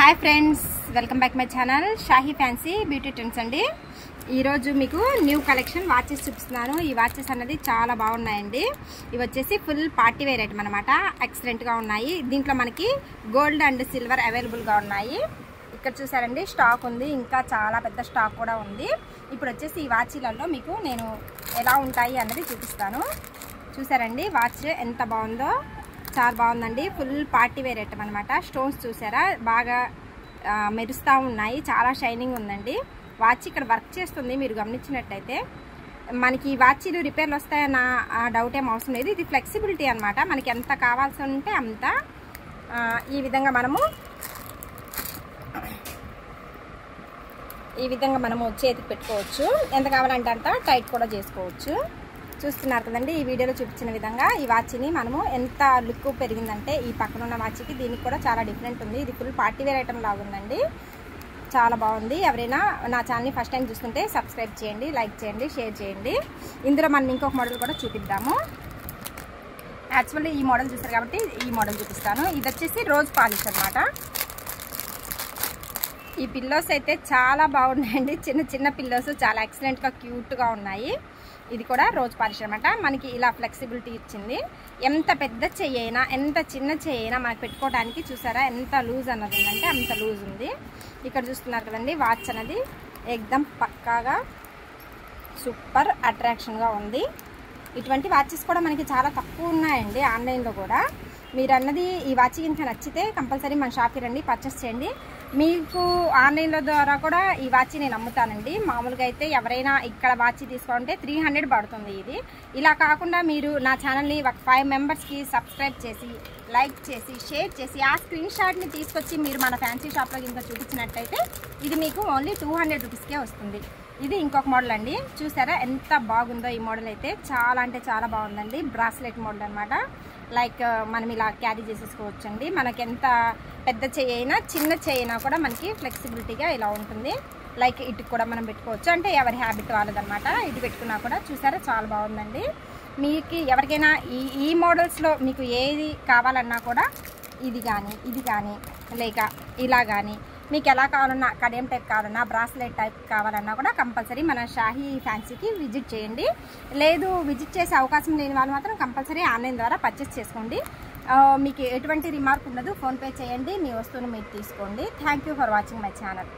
Hi friends, welcome back my channel Shahi fancy beauty trends అండి. ఈరోజు మీకు న్యూ కలెక్షన్ వాచెస్ చూపిస్తున్నాను. ఈ వాచెస్ అన్నది చాలా బాగున్నాయండి. ఇవి వచ్చేసి ఫుల్ పార్టీ వేర్ ఐటమ్ అనమాట. ఎక్సలెంట్గా ఉన్నాయి. దీంట్లో మనకి గోల్డ్ అండ్ సిల్వర్ అవైలబుల్గా ఉన్నాయి. ఇక్కడ చూసారండి స్టాక్ ఉంది, ఇంకా చాలా పెద్ద స్టాక్ కూడా ఉంది. ఇప్పుడు వచ్చేసి ఈ వాచీలలో మీకు నేను ఎలా ఉంటాయి అన్నది చూపిస్తాను. చూసారండి వాచ్ ఎంత బాగుందో, చాలా బాగుందండి. ఫుల్ పార్టీ వేర్ ఐటమ్ అనమాట. స్టోన్స్ చూసారా బాగా మెరుస్తూ ఉన్నాయి, చాలా షైనింగ్ ఉందండి. వాచ్ ఇక్కడ వర్క్ చేస్తుంది, మీరు గమనించినట్టయితే. మనకి ఈ వాచీలు రిపేర్లు వస్తాయన్న డౌట్ ఏం అవసరం లేదు. ఇది ఫ్లెక్సిబిలిటీ అనమాట. మనకి ఎంత కావాల్సి ఉంటే అంత ఈ విధంగా మనము చేతికి పెట్టుకోవచ్చు. ఎంత కావాలంటే అంత టైట్ కూడా చేసుకోవచ్చు. చూస్తున్నారు కదండి ఈ వీడియోలో చూపించిన విధంగా ఈ వాచ్ని మనము ఎంత లుక్ పెరిగిందంటే ఈ పక్కన ఉన్న వాచ్కి దీనికి కూడా చాలా డిఫరెంట్ ఉంది. ఇది ఫుల్ పార్టీ వేర్ ఐటమ్ లాగా ఉందండి, చాలా బాగుంది. ఎవరైనా నా ఛానల్ని ఫస్ట్ టైం చూస్తుంటే సబ్స్క్రైబ్ చేయండి, లైక్ చేయండి, షేర్ చేయండి. ఇందులో మనం ఇంకొక మోడల్ కూడా చూపిద్దాము. యాక్చువల్లీ ఈ మోడల్ చూస్తారు కాబట్టి ఈ మోడల్ చూపిస్తాను. ఇది వచ్చేసి రోజ్ పాలిష్ అనమాట. ఈ పిల్లోస్ అయితే చాలా బాగున్నాయండి. చిన్న చిన్న పిల్లోస్ చాలా ఎక్సలెంట్గా క్యూట్గా ఉన్నాయి. ఇది కూడా రోజ్ పాలిష్ అనమాట. మనకి ఇలా ఫ్లెక్సిబిలిటీ ఇచ్చింది. ఎంత పెద్ద చెయ్యి అయినా ఎంత చిన్న చెయ్యి అయినా మనకు పెట్టుకోవడానికి చూసారా ఎంత లూజ్ అన్నది ఉందంటే అంత లూజ్ ఉంది. ఇక్కడ చూస్తున్నారు కదండి వాచ్ అనేది ఎక్దమ్ పక్కాగా సూపర్ అట్రాక్షన్గా ఉంది. ఇటువంటి వాచెస్ కూడా మనకి చాలా తక్కువ ఉన్నాయండి ఆన్లైన్లో కూడా. మీరు అన్నది ఈ వాచ్ కనుక నచ్చితే కంపల్సరీ మన షాప్కి రండి, పర్చేస్ చేయండి. మీకు ఆన్లైన్లో ద్వారా కూడా ఈ వాచ్ నేను అమ్ముతానండి. మామూలుగా అయితే ఎవరైనా ఇక్కడ వాచ్ తీసుకుంటే 300 పడుతుంది. ఇది ఇలా కాకుండా మీరు నా ఛానల్ని ఒక 5 మెంబర్స్కి సబ్స్క్రైబ్ చేసి, లైక్ చేసి, షేర్ చేసి ఆ స్క్రీన్ షాట్ని తీసుకొచ్చి మీరు మన ఫ్యాన్సీ షాప్లో ఇంకా చూపించినట్టయితే ఇది మీకు ఓన్లీ 200 రూపీస్కే వస్తుంది. ఇది ఇంకొక మోడల్ అండి. చూసారా ఎంత బాగుందో ఈ మోడల్ అయితే. చాలా అంటే చాలా బాగుందండి. బ్రాస్లెట్ మోడల్ అనమాట. లైక్ మనం ఇలా క్యారీ చేసేసుకోవచ్చు అండి. మనకి ఎంత పెద్ద చెయ్యి అయినా చిన్న చెయ్యి అయినా కూడా మనకి ఫ్లెక్సిబిలిటీగా ఇలా ఉంటుంది. లైక్ ఇటు కూడా మనం పెట్టుకోవచ్చు, అంటే ఎవరి హ్యాబిట్ వాళ్ళదనమాట. ఇటు పెట్టుకున్నా కూడా చూసారా చాలా బాగుందండి. మీకు ఎవరికైనా ఈ మోడల్స్లో మీకు ఏది కావాలన్నా కూడా ఇది కానీ లేక ఇలా కానీ మీకు ఎలా కావాలన్నా, కడియం టైప్ కావాలన్నా, బ్రాస్లెట్ టైప్ కావాలన్నా కూడా కంపల్సరీ మన షాహీ ఫ్యాన్సీకి విజిట్ చేయండి. లేదు విజిట్ చేసే అవకాశం లేని వాళ్ళు మాత్రం కంపల్సరీ ఆన్లైన్ ద్వారా పర్చేస్ చేసుకోండి. మీకు ఎటువంటి రిమార్క్ ఉండదు. ఫోన్పే చేయండి, మీ వస్తువును మీరు తీసుకోండి. Thank you for watching my channel.